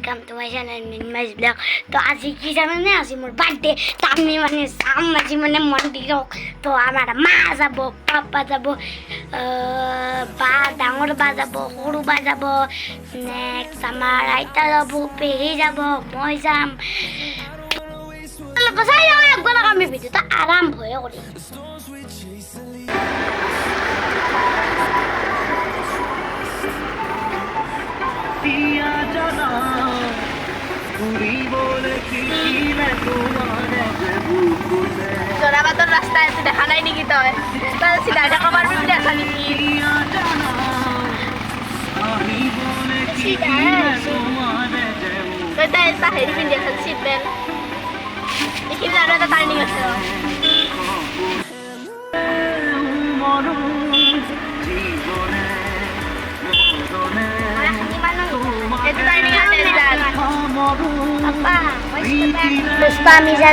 welcome to my channel Minmy's Vlog. তো আজি কি জানেনে আজি মোৰ বাৰ্থডে তো আমি মানে যাম আজি মানে মন্দিৰত তো আমাৰ মা যাব পাপা যাব বা ডাঙৰ বা যাব সৰু বা যাব নেক্সট আমাৰ আইতা যাব পেহী যাব মই যাম চাই একবাৰ আমি ভিডিঅ'টো আৰম্ভ কৰিম पिया जाना पूरी बोले कि मैं तुम्हारे जोरा बात रास्ता ऐसे देखा नहीं निकी तो है सीधा जा कमर में भी ऐसा निकी पिया जाना पूरी बोले कि मैं तुम्हारे तो इतना ऐसा है भी जैसा सीट बेल लेकिन ज़्यादा तो तार नहीं करते हो Gusto kami sa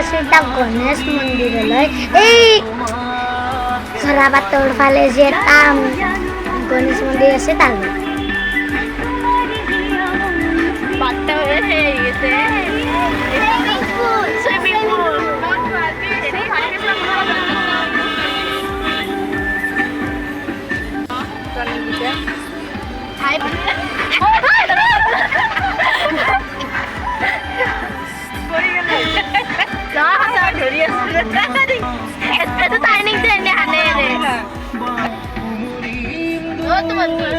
Gণেশ মন্দিৰলৈ এই চৰাবাটৰ ফালে যে গণেশ মন্দিৰ আছে তালৈ itu timing tuh yang aneh deh. Oh teman gue.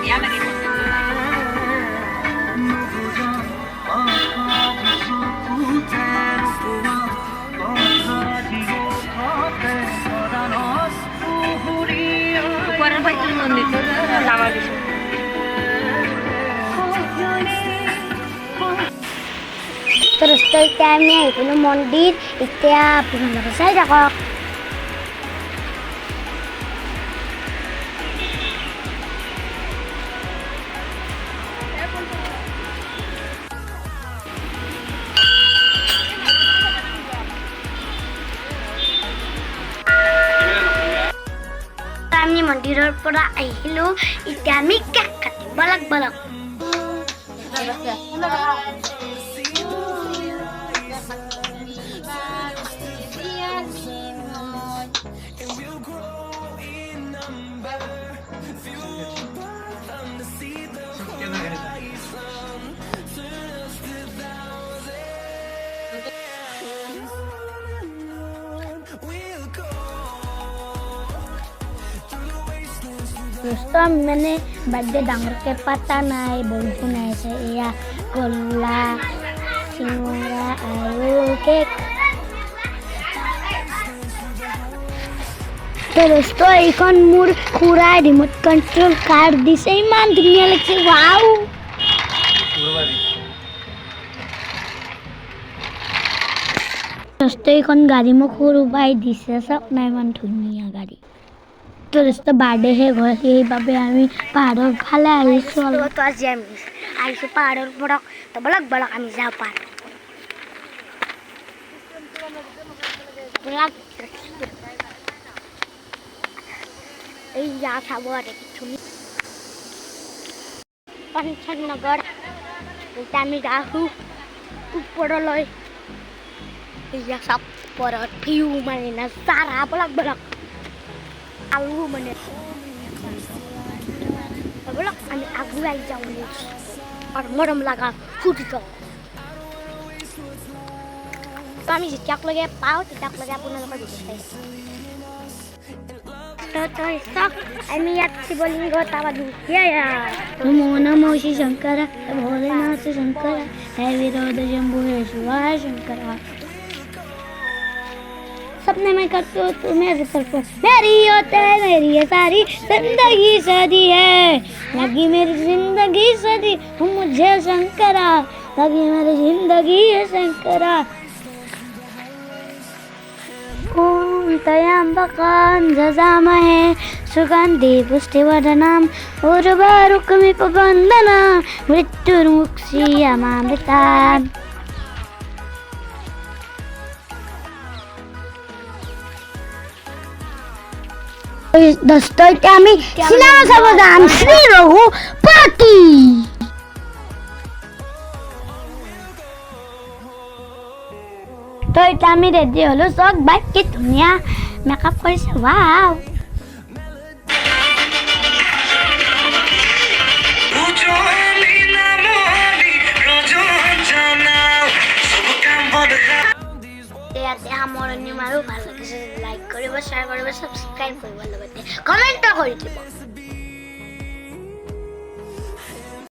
Ya lagi. Kuaran pa itu nandito. Lama di sini. Terus to itemnya itu মন্দির এতিয়া আপোনালোকে চাই থাকক আমি মন্দিৰৰ পৰা আহিলো এতিয়া আমি কেক কাটিম বলক বলক दोस्तों मैंने बर्थडे डांगर के पता नहीं बरफुन ऐसे या गोला सिंगरा आलू केक तो दोस्तों इकन मोर पूरा रिमोट कंट्रोल कार दिसे इमान दुनिया लगছে वाओ दोस्तों इकन गाड़ी में खोरू भाई दिसे सब নাই মান ধুনিয়া গাড়ী তো দোস্ত বাৰ্থডে হে ঘৰ সেইবাবে আমি পাহাৰৰ ফালে আহিছো তো আজি আমি আহিছো পাহাৰৰ পৰা তো বলক বলক আমি যাওঁ পাহাৰত বলক এই যা চাব আৰু তুমি পঞ্চনগৰ এতিয়া আমি যাওঁ ওপৰলৈ এয়া চাপ ওপৰত ভিউ মানে নাজাৰা বলক বলক আলু মানে বলক আমি আগুৱাই যাওঁ আৰু মৰম লগা ফূৰ্তিত তো আমি যেতিয়ালৈকে পাওঁ তেতিয়ালৈকে আপোনালোকৰ ভিডিঅ' চাই তো চাওক আমি ইয়াত শিৱলিংগ তাবাদু নমো নমো শ্ৰী শংকৰ ভোলেনাথ শংকৰ হে বিৰোধ শম্ভু হে শিৱা শংকৰ सपने में करते हो तू मेरे सर पर मेरी होते है मेरी ये सारी जिंदगी सदी है लगी मेरी जिंदगी सदी हूँ मुझे शंकरा लगी मेरी जिंदगी है शंकरा ओम त्र्यंबकं जजामहे सुगंधि पुष्टिवर्धनम् उर्वारुकमिव मृत्युर्मुक्षीयमामृताम् दोस्तों क्या मैं सिनेमा सब श्री रघुपति। তো এটা আমি রেডি হলো চক বাই কি ধুনীয়া মেকআপ কৰিছে ওয়াও ইয়াতে সামৰণি মাৰো ভাল লাগিছে লাইক কৰিব শ্বেয়াৰ কৰিব ছাবস্ক্ৰাইব কৰিব লগতে কমেণ্টো কৰি দিব